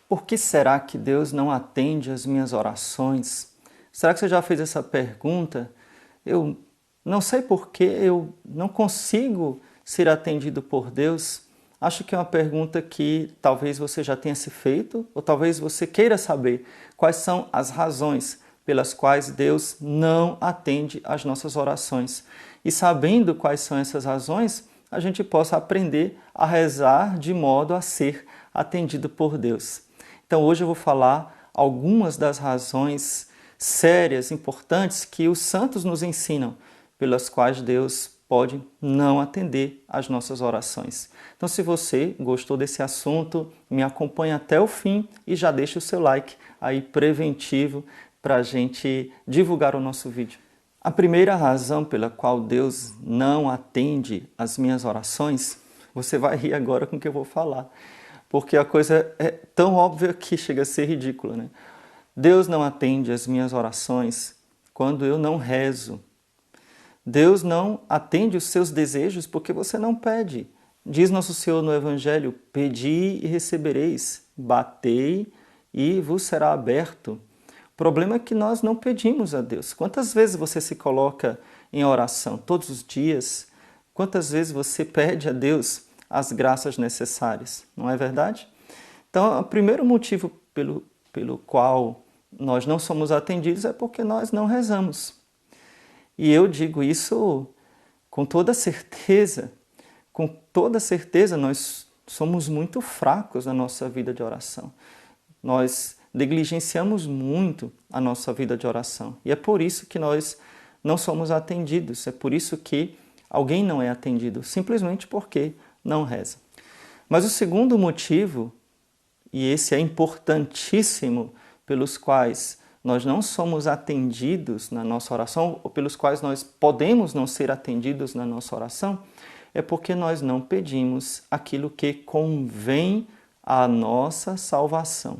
Por que será que Deus não atende às minhas orações? Será que você já fez essa pergunta? Eu não sei por que eu não consigo ser atendido por Deus. Acho que é uma pergunta que talvez você já tenha se feito, ou talvez você queira saber quais são as razões pelas quais Deus não atende às nossas orações. E sabendo quais são essas razões, a gente possa aprender a rezar de modo a ser atendido por Deus. Então hoje eu vou falar algumas das razões sérias, importantes que os santos nos ensinam, pelas quais Deus pode não atender às nossas orações. Então se você gostou desse assunto, me acompanha até o fim e já deixa o seu like aí preventivo para a gente divulgar o nosso vídeo. A primeira razão pela qual Deus não atende às minhas orações, você vai rir agora com o que eu vou falar, porque a coisa é tão óbvia que chega a ser ridícula, né? Deus não atende às minhas orações quando eu não rezo. Deus não atende os seus desejos porque você não pede. Diz nosso Senhor no Evangelho, pedi e recebereis, batei e vos será aberto. O problema é que nós não pedimos a Deus. Quantas vezes você se coloca em oração? Todos os dias? Quantas vezes você pede a Deus as graças necessárias? Não é verdade? Então, o primeiro motivo pelo qual nós não somos atendidos é porque nós não rezamos. E eu digo isso com toda certeza. Com toda certeza, nós somos muito fracos na nossa vida de oração. Nós negligenciamos muito a nossa vida de oração. E é por isso que nós não somos atendidos. É por isso que alguém não é atendido, simplesmente porque não reza. Mas o segundo motivo, e esse é importantíssimo, pelos quais nós não somos atendidos na nossa oração, ou pelos quais nós podemos não ser atendidos na nossa oração, é porque nós não pedimos aquilo que convém à nossa salvação.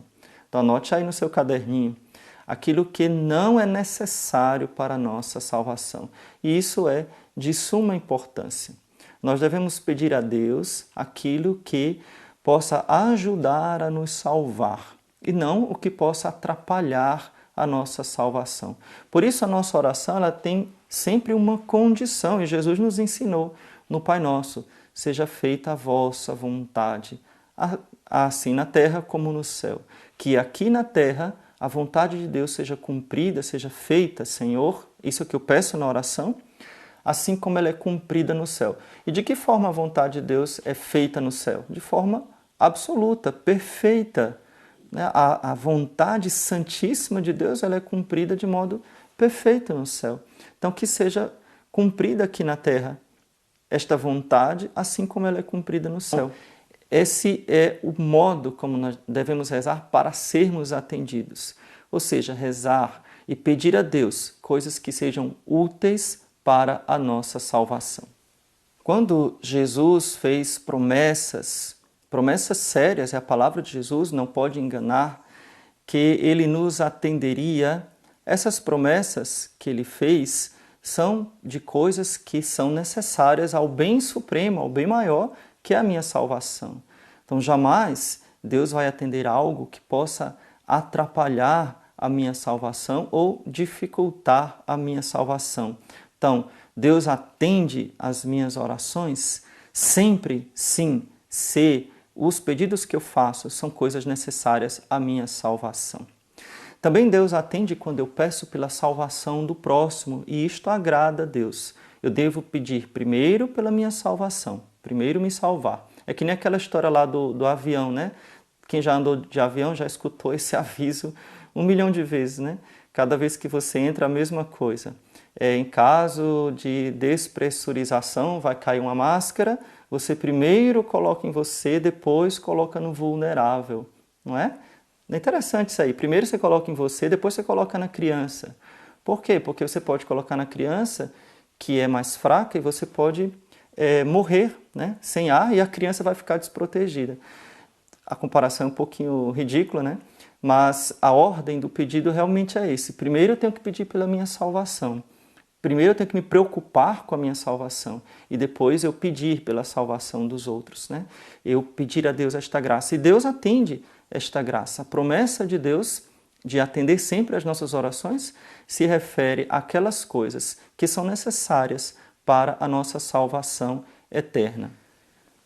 Então anote aí no seu caderninho, aquilo que não é necessário para a nossa salvação. E isso é de suma importância. Nós devemos pedir a Deus aquilo que possa ajudar a nos salvar, e não o que possa atrapalhar a nossa salvação. Por isso a nossa oração ela tem sempre uma condição, e Jesus nos ensinou no Pai Nosso, seja feita a vossa vontade, assim na terra como no céu. Que aqui na terra a vontade de Deus seja cumprida, seja feita, Senhor, isso é o que eu peço na oração, assim como ela é cumprida no céu. E de que forma a vontade de Deus é feita no céu? De forma absoluta, perfeita. A vontade santíssima de Deus ela é cumprida de modo perfeito no céu. Então que seja cumprida aqui na terra esta vontade, assim como ela é cumprida no céu. Esse é o modo como nós devemos rezar para sermos atendidos. Ou seja, rezar e pedir a Deus coisas que sejam úteis para a nossa salvação. Quando Jesus fez promessas sérias, e a palavra de Jesus não pode enganar, que Ele nos atenderia, essas promessas que Ele fez são de coisas que são necessárias ao bem supremo, ao bem maior, que é a minha salvação. Então jamais Deus vai atender algo que possa atrapalhar a minha salvação ou dificultar a minha salvação. Então, Deus atende às minhas orações sempre, sim, se os pedidos que eu faço são coisas necessárias à minha salvação. Também Deus atende quando eu peço pela salvação do próximo, e isto agrada a Deus. Eu devo pedir primeiro pela minha salvação, primeiro me salvar. É que nem aquela história lá do avião, né? Quem já andou de avião já escutou esse aviso 1 milhão de vezes, né? Cada vez que você entra, a mesma coisa. Em caso de despressurização, vai cair uma máscara, você primeiro coloca em você, depois coloca no vulnerável, não é? É interessante isso aí. Primeiro você coloca em você, depois você coloca na criança. Por quê? Porque você pode colocar na criança, que é mais fraca, e você pode morrer, né? Sem ar, e a criança vai ficar desprotegida. A comparação é um pouquinho ridícula, né? Mas a ordem do pedido realmente é esse. Primeiro eu tenho que pedir pela minha salvação. Primeiro eu tenho que me preocupar com a minha salvação e depois eu pedir pela salvação dos outros, né? Eu pedir a Deus esta graça. E Deus atende esta graça. A promessa de Deus de atender sempre às nossas orações se refere àquelas coisas que são necessárias para a nossa salvação eterna.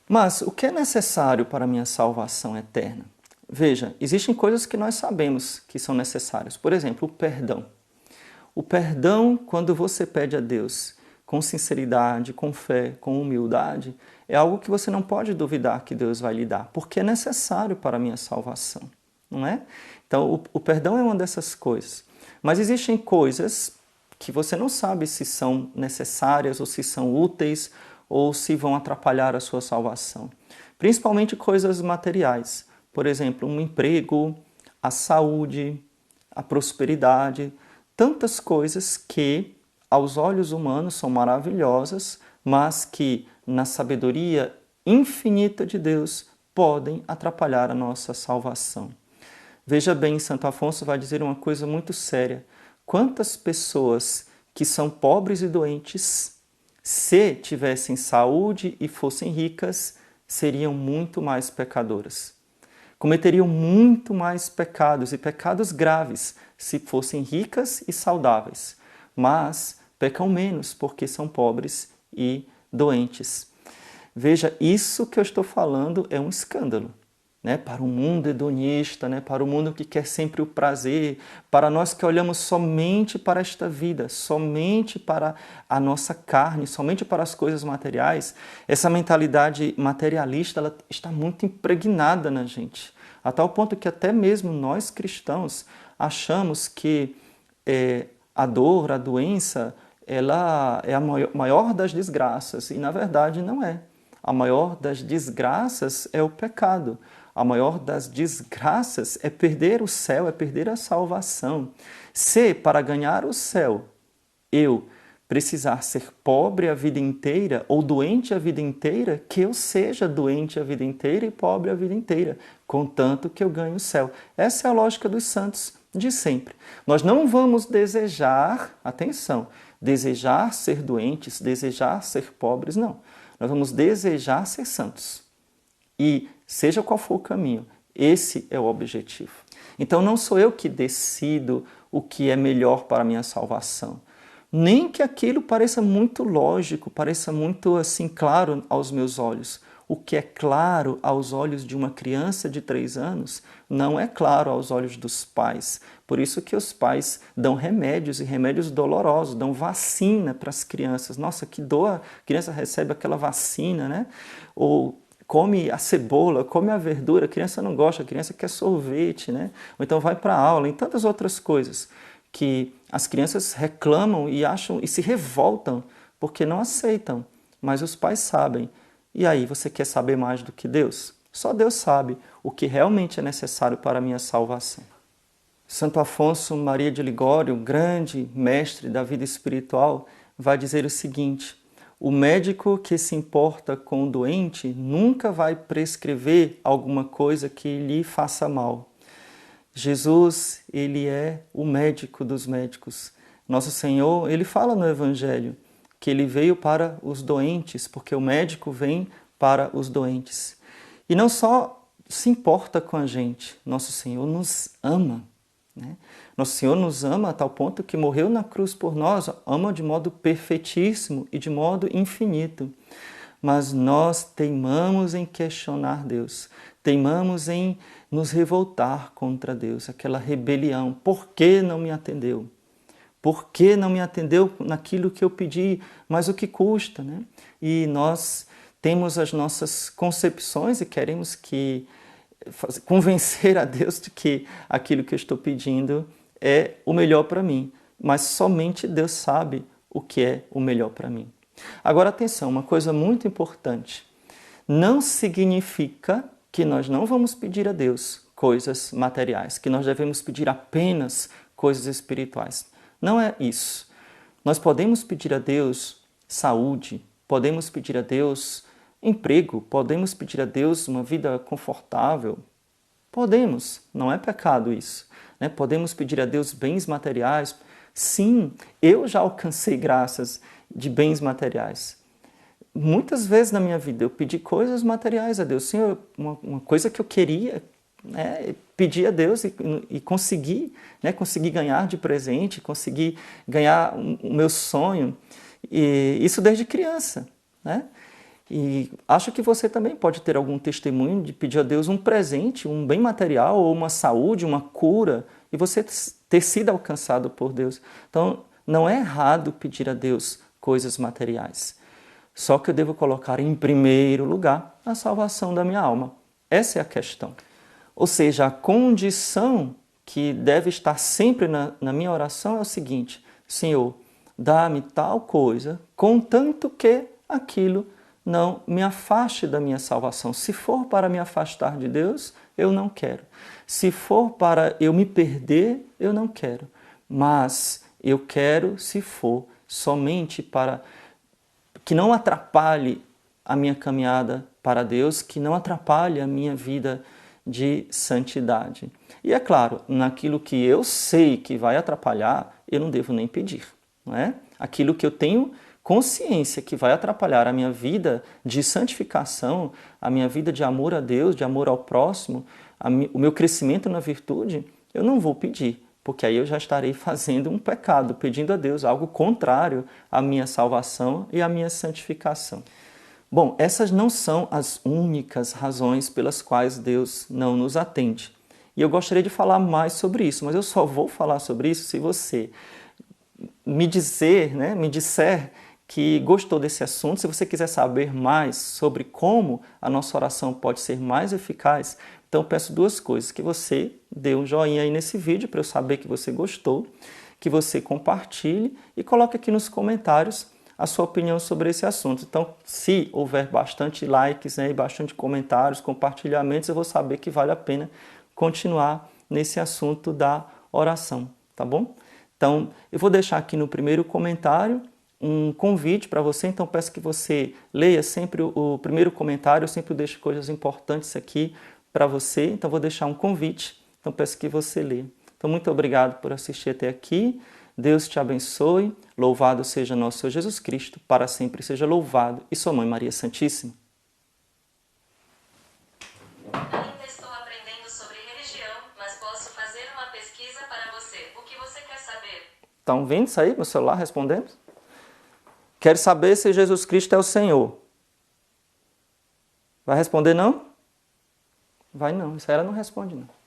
Mas o que é necessário para a minha salvação eterna? Veja, existem coisas que nós sabemos que são necessárias. Por exemplo, o perdão. O perdão, quando você pede a Deus com sinceridade, com fé, com humildade, é algo que você não pode duvidar que Deus vai lhe dar, porque é necessário para a minha salvação, não é? Então, o perdão é uma dessas coisas. Mas existem coisas que você não sabe se são necessárias ou se são úteis ou se vão atrapalhar a sua salvação. Principalmente coisas materiais. Por exemplo, um emprego, a saúde, a prosperidade, tantas coisas que aos olhos humanos são maravilhosas, mas que na sabedoria infinita de Deus podem atrapalhar a nossa salvação. Veja bem, Santo Afonso vai dizer uma coisa muito séria. Quantas pessoas que são pobres e doentes, se tivessem saúde e fossem ricas, seriam muito mais pecadoras. Cometeriam muito mais pecados, e pecados graves, se fossem ricas e saudáveis. Mas pecam menos, porque são pobres e doentes. Veja, isso que eu estou falando é um escândalo. Para o mundo hedonista, para o mundo que quer sempre o prazer, para nós que olhamos somente para esta vida, somente para a nossa carne, somente para as coisas materiais, essa mentalidade materialista ela está muito impregnada na gente, a tal ponto que até mesmo nós cristãos achamos que a dor, a doença, ela é a maior das desgraças, e na verdade não é. A maior das desgraças é o pecado. A maior das desgraças é perder o céu, é perder a salvação. Se, para ganhar o céu, eu precisar ser pobre a vida inteira ou doente a vida inteira, que eu seja doente a vida inteira e pobre a vida inteira, contanto que eu ganhe o céu. Essa é a lógica dos santos de sempre. Nós não vamos desejar, atenção, desejar ser doentes, desejar ser pobres, não. Nós vamos desejar ser santos. E seja qual for o caminho, esse é o objetivo. Então não sou eu que decido o que é melhor para a minha salvação. Nem que aquilo pareça muito lógico, pareça muito assim claro aos meus olhos. O que é claro aos olhos de uma criança de 3 anos não é claro aos olhos dos pais. Por isso que os pais dão remédios, e remédios dolorosos, dão vacina para as crianças. Nossa, que dor, a criança recebe aquela vacina, né? Ou come a cebola, come a verdura, a criança não gosta, a criança quer sorvete, né? Ou então vai para a aula, e tantas outras coisas que as crianças reclamam e acham e se revoltam porque não aceitam, mas os pais sabem. E aí, você quer saber mais do que Deus? Só Deus sabe o que realmente é necessário para a minha salvação. Santo Afonso Maria de Ligório, grande mestre da vida espiritual, vai dizer o seguinte: o médico que se importa com o doente nunca vai prescrever alguma coisa que lhe faça mal. Jesus, ele é o médico dos médicos. Nosso Senhor, ele fala no Evangelho que ele veio para os doentes, porque o médico vem para os doentes. E não só se importa com a gente, Nosso Senhor nos ama. Nosso Senhor nos ama a tal ponto que morreu na cruz por nós, ama de modo perfeitíssimo e de modo infinito. Mas nós teimamos em questionar Deus, teimamos em nos revoltar contra Deus, aquela rebelião. Por que não me atendeu? Por que não me atendeu naquilo que eu pedi? Mas o que custa, né? E nós temos as nossas concepções e queremos convencer a Deus de que aquilo que eu estou pedindo é o melhor para mim. Mas somente Deus sabe o que é o melhor para mim. Agora, atenção, uma coisa muito importante. Não significa que nós não vamos pedir a Deus coisas materiais, que nós devemos pedir apenas coisas espirituais. Não é isso. Nós podemos pedir a Deus saúde, podemos pedir a Deus emprego, podemos pedir a Deus uma vida confortável. Podemos, não é pecado isso. Podemos pedir a Deus bens materiais. Sim, eu já alcancei graças de bens materiais. Muitas vezes na minha vida eu pedi coisas materiais a Deus. Senhor, uma coisa que eu queria, pedir a Deus e conseguir, né, conseguir ganhar de presente, conseguir ganhar o meu sonho, e isso desde criança, né? E acho que você também pode ter algum testemunho de pedir a Deus um presente, um bem material, ou uma saúde, uma cura, e você ter sido alcançado por Deus. Então, não é errado pedir a Deus coisas materiais. Só que eu devo colocar em primeiro lugar a salvação da minha alma. Essa é a questão. Ou seja, a condição que deve estar sempre na minha oração é o seguinte: Senhor, dá-me tal coisa, contanto que aquilo não me afaste da minha salvação. Se for para me afastar de Deus, eu não quero. Se for para eu me perder, eu não quero. Mas eu quero, se for, somente para que não atrapalhe a minha caminhada para Deus, que não atrapalhe a minha vida de santidade. E é claro, naquilo que eu sei que vai atrapalhar, eu não devo nem pedir, não é? Aquilo que eu tenho consciência que vai atrapalhar a minha vida de santificação, a minha vida de amor a Deus, de amor ao próximo, o meu crescimento na virtude, eu não vou pedir, porque aí eu já estarei fazendo um pecado, pedindo a Deus algo contrário à minha salvação e à minha santificação. Bom, essas não são as únicas razões pelas quais Deus não nos atende. E eu gostaria de falar mais sobre isso, mas eu só vou falar sobre isso se você me disser que gostou desse assunto. Se você quiser saber mais sobre como a nossa oração pode ser mais eficaz, então peço duas coisas: que você dê um joinha aí nesse vídeo para eu saber que você gostou, que você compartilhe e coloque aqui nos comentários a sua opinião sobre esse assunto. Então, se houver bastante likes, né, e bastante comentários, compartilhamentos, eu vou saber que vale a pena continuar nesse assunto da oração, tá bom? Então, eu vou deixar aqui no primeiro comentário um convite para você, então peço que você leia sempre o primeiro comentário, eu sempre deixo coisas importantes aqui para você, então vou deixar um convite, então peço que você leia. Então, muito obrigado por assistir até aqui, Deus te abençoe, louvado seja nosso Senhor Jesus Cristo, para sempre seja louvado, e sua Mãe Maria Santíssima. Ainda estou aprendendo sobre religião, mas posso fazer uma pesquisa para você. O que você quer saber? Estão vendo isso aí, meu celular respondendo? Quero saber se Jesus Cristo é o Senhor. Vai responder não? Vai não, isso aí ela não responde não.